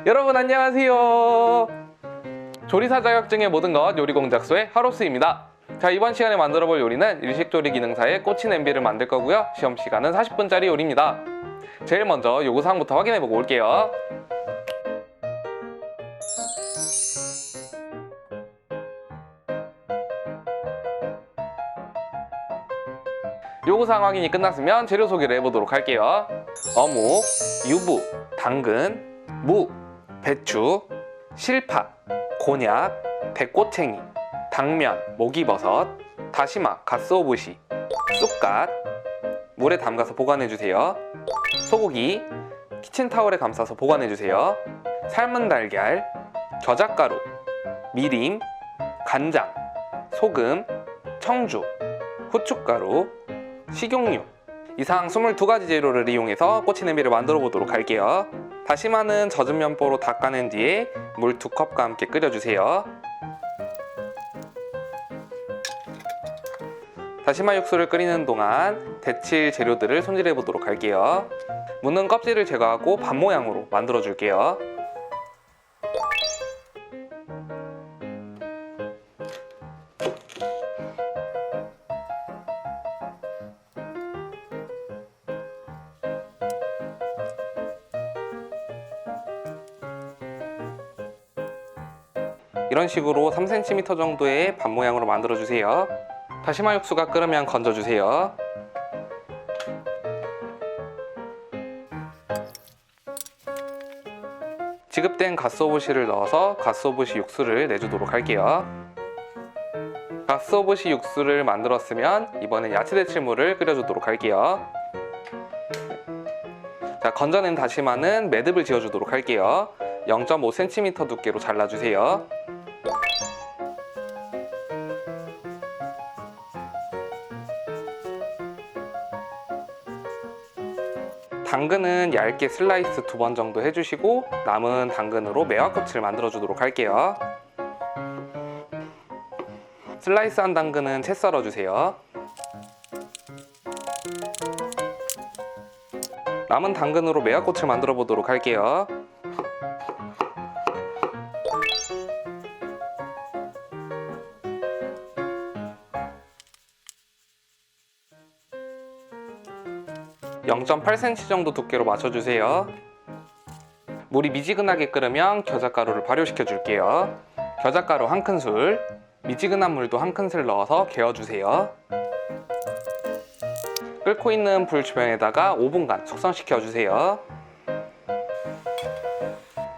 여러분 안녕하세요. 조리사 자격증의 모든 것 요리공작소의 하로스입니다. 자, 이번 시간에 만들어볼 요리는 일식조리 기능사의 꼬치 냄비를 만들 거고요. 시험 시간은 40분짜리 요리입니다. 제일 먼저 요구사항부터 확인해보고 올게요. 요구사항 확인이 끝났으면 재료 소개를 해보도록 할게요. 어묵, 유부, 당근, 무, 배추, 실파, 곤약, 백꼬챙이, 당면, 목이버섯, 다시마, 가쓰오부시, 쑥갓, 물에 담가서 보관해주세요. 소고기, 키친타올에 감싸서 보관해주세요. 삶은 달걀, 겨자가루, 미림, 간장, 소금, 청주, 후춧가루, 식용유, 이상 22가지 재료를 이용해서 꼬치 냄비를 만들어 보도록 할게요. 다시마는 젖은 면보로 닦아낸 뒤에 물 2컵과 함께 끓여주세요. 다시마 육수를 끓이는 동안 데칠 재료들을 손질해 보도록 할게요. 무는 껍질을 제거하고 반 모양으로 만들어 줄게요. 이런 식으로 3cm 정도의 반 모양으로 만들어 주세요. 다시마 육수가 끓으면 건져 주세요. 지급된 가쓰오부시를 넣어서 가쓰오부시 육수를 내주도록 할게요. 가쓰오부시 육수를 만들었으면 이번엔 야채 데칠물을 끓여주도록 할게요. 자, 건져낸 다시마는 매듭을 지어주도록 할게요. 0.5cm 두께로 잘라주세요. 당근은 얇게 슬라이스 2번 정도 해주시고 남은 당근으로 매화꽃을 만들어 주도록 할게요. 슬라이스한 당근은 채 썰어 주세요. 남은 당근으로 매화꽃을 만들어 보도록 할게요. (0.8cm) 정도 두께로 맞춰주세요. 물이 미지근하게 끓으면 겨자가루를 발효시켜 줄게요. 겨자가루 1큰술, 미지근한 물도 1큰술 넣어서 개어주세요. 끓고 있는 불 주변에다가 5분간 숙성시켜 주세요.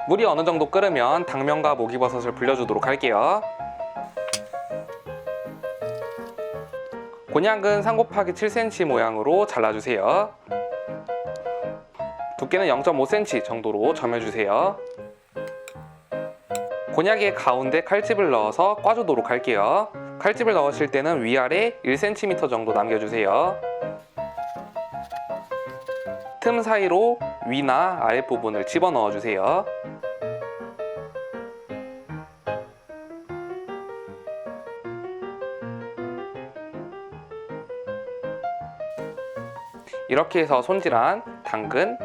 물이 어느 정도 끓으면 당면과 목이버섯을 불려주도록 할게요. 곤약은 3 곱하기 7cm 모양으로 잘라주세요. 두께는 0.5cm 정도로 점여주세요. 곤약의 가운데 칼집을 넣어서 꽈주도록 할게요. 칼집을 넣으실 때는 위아래 1cm 정도 남겨주세요. 틈 사이로 위나 아랫부분을 집어넣어 주세요. 이렇게 해서 손질한 당근,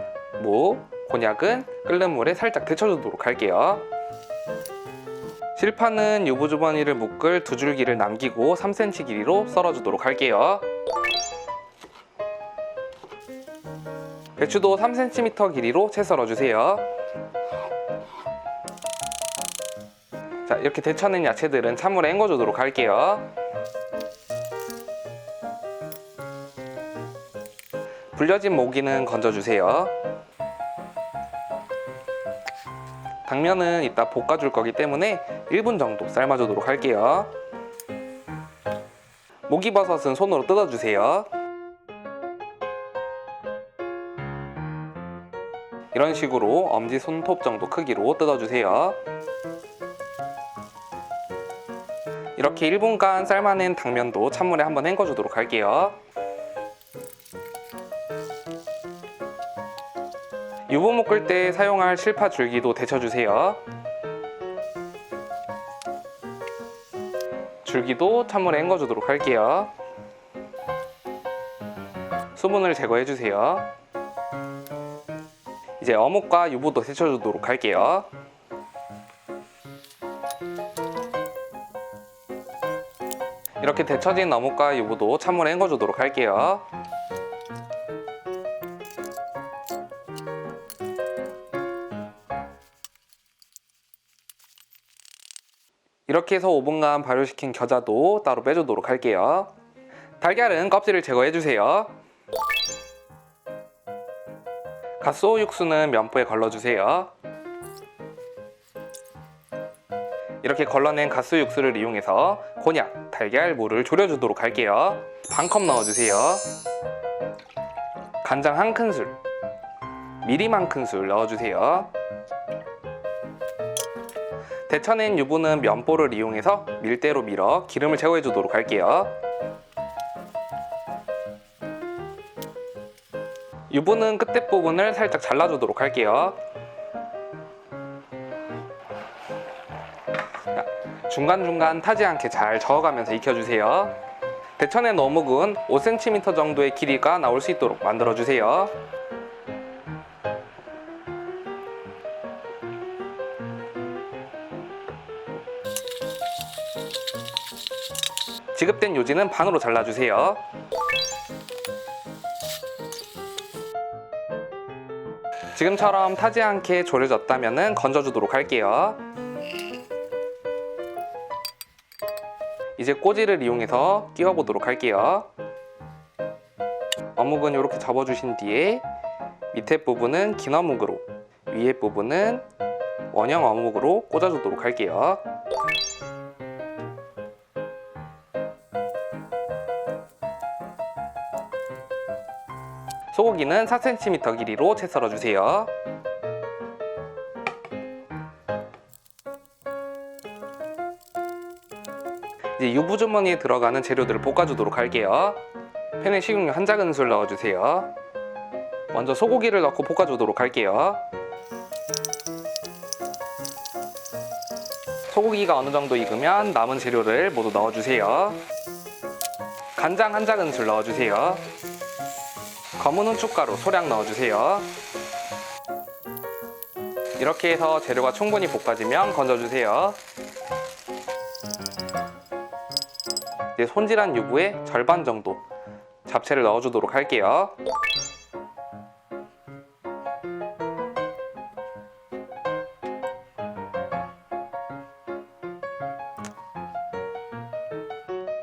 무, 곤약은 끓는 물에 살짝 데쳐주도록 할게요. 실파는 유부주머니를 묶을 2줄기를 남기고 3cm 길이로 썰어주도록 할게요. 배추도 3cm 길이로 채 썰어주세요. 자, 이렇게 데쳐낸 야채들은 찬물에 헹궈주도록 할게요. 불려진 모기는 건져주세요. 당면은 이따 볶아줄 거기 때문에 1분 정도 삶아주도록 할게요. 목이버섯은 손으로 뜯어주세요. 이런 식으로 엄지 손톱 정도 크기로 뜯어주세요. 이렇게 1분간 삶아낸 당면도 찬물에 한번 헹궈주도록 할게요. 유부 묶을 때 사용할 실파 줄기도 데쳐주세요. 줄기도 찬물에 헹궈주도록 할게요. 수분을 제거해주세요. 이제 어묵과 유부도 데쳐주도록 할게요. 이렇게 데쳐진 어묵과 유부도 찬물에 헹궈주도록 할게요. 이렇게 해서 5분간 발효시킨 겨자도 따로 빼주도록 할게요. 달걀은 껍질을 제거해주세요. 갓소 육수는 면포에 걸러주세요. 이렇게 걸러낸 갓소 육수를 이용해서 곤약, 달걀, 물을 졸여주도록 할게요. 반컵 넣어주세요. 간장 1큰술, 미림 1큰술 넣어주세요. 데쳐낸 유부는 면보를 이용해서 밀대로 밀어 기름을 제거해주도록 할게요. 유부는 끝에 부분을 살짝 잘라주도록 할게요. 중간중간 타지 않게 잘 저어가면서 익혀주세요. 데쳐낸 어묵은 5cm 정도의 길이가 나올 수 있도록 만들어주세요. 지급된 요지는 반으로 잘라주세요. 지금처럼 타지 않게 졸여졌다면 건져주도록 할게요. 이제 꼬지를 이용해서 끼워보도록 할게요. 어묵은 이렇게 접어주신 뒤에 밑에 부분은 긴 어묵으로, 위에 부분은 원형 어묵으로 꽂아주도록 할게요. 소고기는 4cm 길이로 채 썰어주세요. 이제 유부 주머니에 들어가는 재료들을 볶아주도록 할게요. 팬에 식용유 1작은술 넣어주세요. 먼저 소고기를 넣고 볶아주도록 할게요. 소고기가 어느 정도 익으면 남은 재료를 모두 넣어주세요. 간장 1작은술 넣어주세요. 검은 후춧가루 소량 넣어주세요. 이렇게 해서 재료가 충분히 볶아지면 건져주세요. 이제 손질한 유부의 절반 정도 잡채를 넣어주도록 할게요.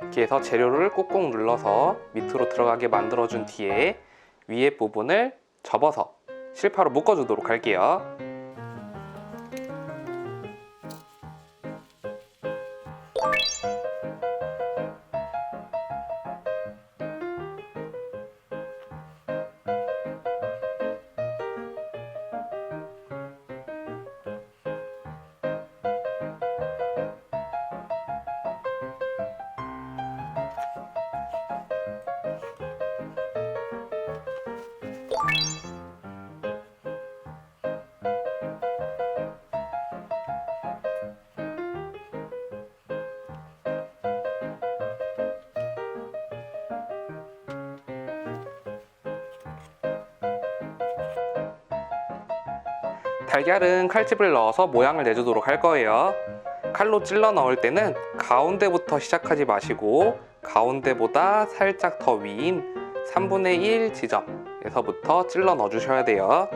이렇게 해서 재료를 꾹꾹 눌러서 밑으로 들어가게 만들어준 뒤에 위에 부분을 접어서 실파로 묶어주도록 할게요. 달걀은 칼집을 넣어서 모양을 내주도록 할 거예요. 칼로 찔러 넣을 때는 가운데부터 시작하지 마시고 가운데보다 살짝 더 위인 3분의 1 지점에서부터 찔러 넣어주셔야 돼요.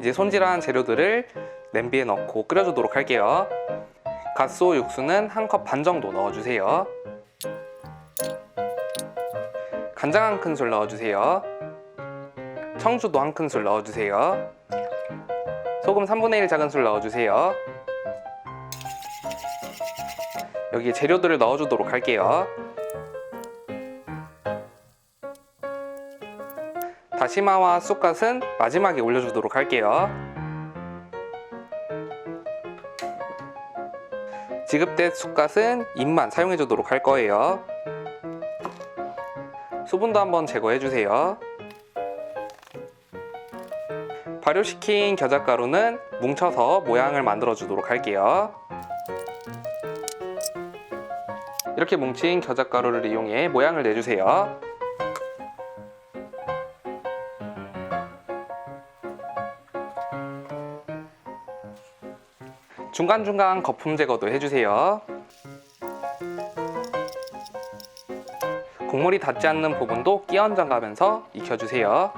이제 손질한 재료들을 냄비에 넣고 끓여주도록 할게요. 갓소 육수는 1컵 반 정도 넣어주세요. 간장 1큰술 넣어주세요. 청주도 1큰술 넣어주세요. 소금 3분의 1 작은술 넣어주세요. 여기에 재료들을 넣어주도록 할게요. 다시마와 쑥갓은 마지막에 올려주도록 할게요. 지급된 쑥갓은 잎만 사용해주도록 할 거예요. 수분도 한번 제거해주세요. 발효시킨 겨자가루는 뭉쳐서 모양을 만들어 주도록 할게요. 이렇게 뭉친 겨자가루를 이용해 모양을 내주세요. 중간중간 거품 제거도 해주세요. 국물이 닿지 않는 부분도 끼 얹어가면서 익혀주세요.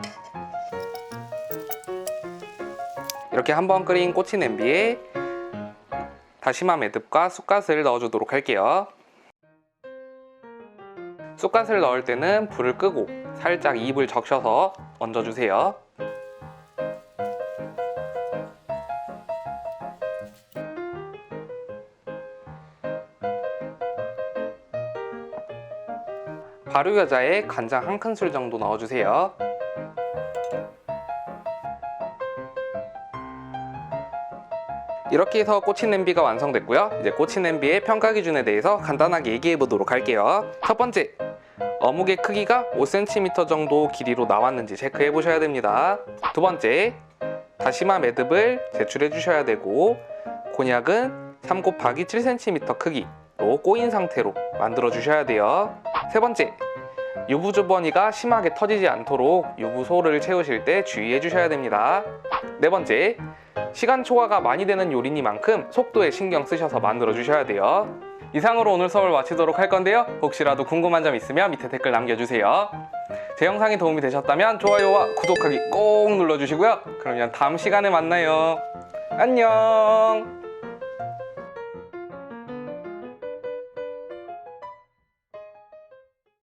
이렇게 한번 끓인 꼬치 냄비에 다시마 매듭과 쑥갓을 넣어주도록 할게요. 쑥갓을 넣을 때는 불을 끄고 살짝 입을 적셔서 얹어주세요. 발효겨자에 간장 1큰술 정도 넣어주세요. 이렇게 해서 꼬치 냄비가 완성됐고요. 이제 꼬치 냄비의 평가 기준에 대해서 간단하게 얘기해 보도록 할게요. 첫 번째, 어묵의 크기가 5cm 정도 길이로 나왔는지 체크해 보셔야 됩니다. 두 번째, 다시마 매듭을 제출해 주셔야 되고 곤약은 3 곱하기 7cm 크기로 꼬인 상태로 만들어 주셔야 돼요. 세 번째, 유부 주머니가 심하게 터지지 않도록 유부소를 채우실 때 주의해 주셔야 됩니다. 네 번째, 시간 초과가 많이 되는 요리니만큼 속도에 신경 쓰셔서 만들어 주셔야 돼요. 이상으로 오늘 수업을 마치도록 할 건데요. 혹시라도 궁금한 점 있으면 밑에 댓글 남겨주세요. 제 영상이 도움이 되셨다면 좋아요와 구독하기 꼭 눌러주시고요. 그러면 다음 시간에 만나요. 안녕.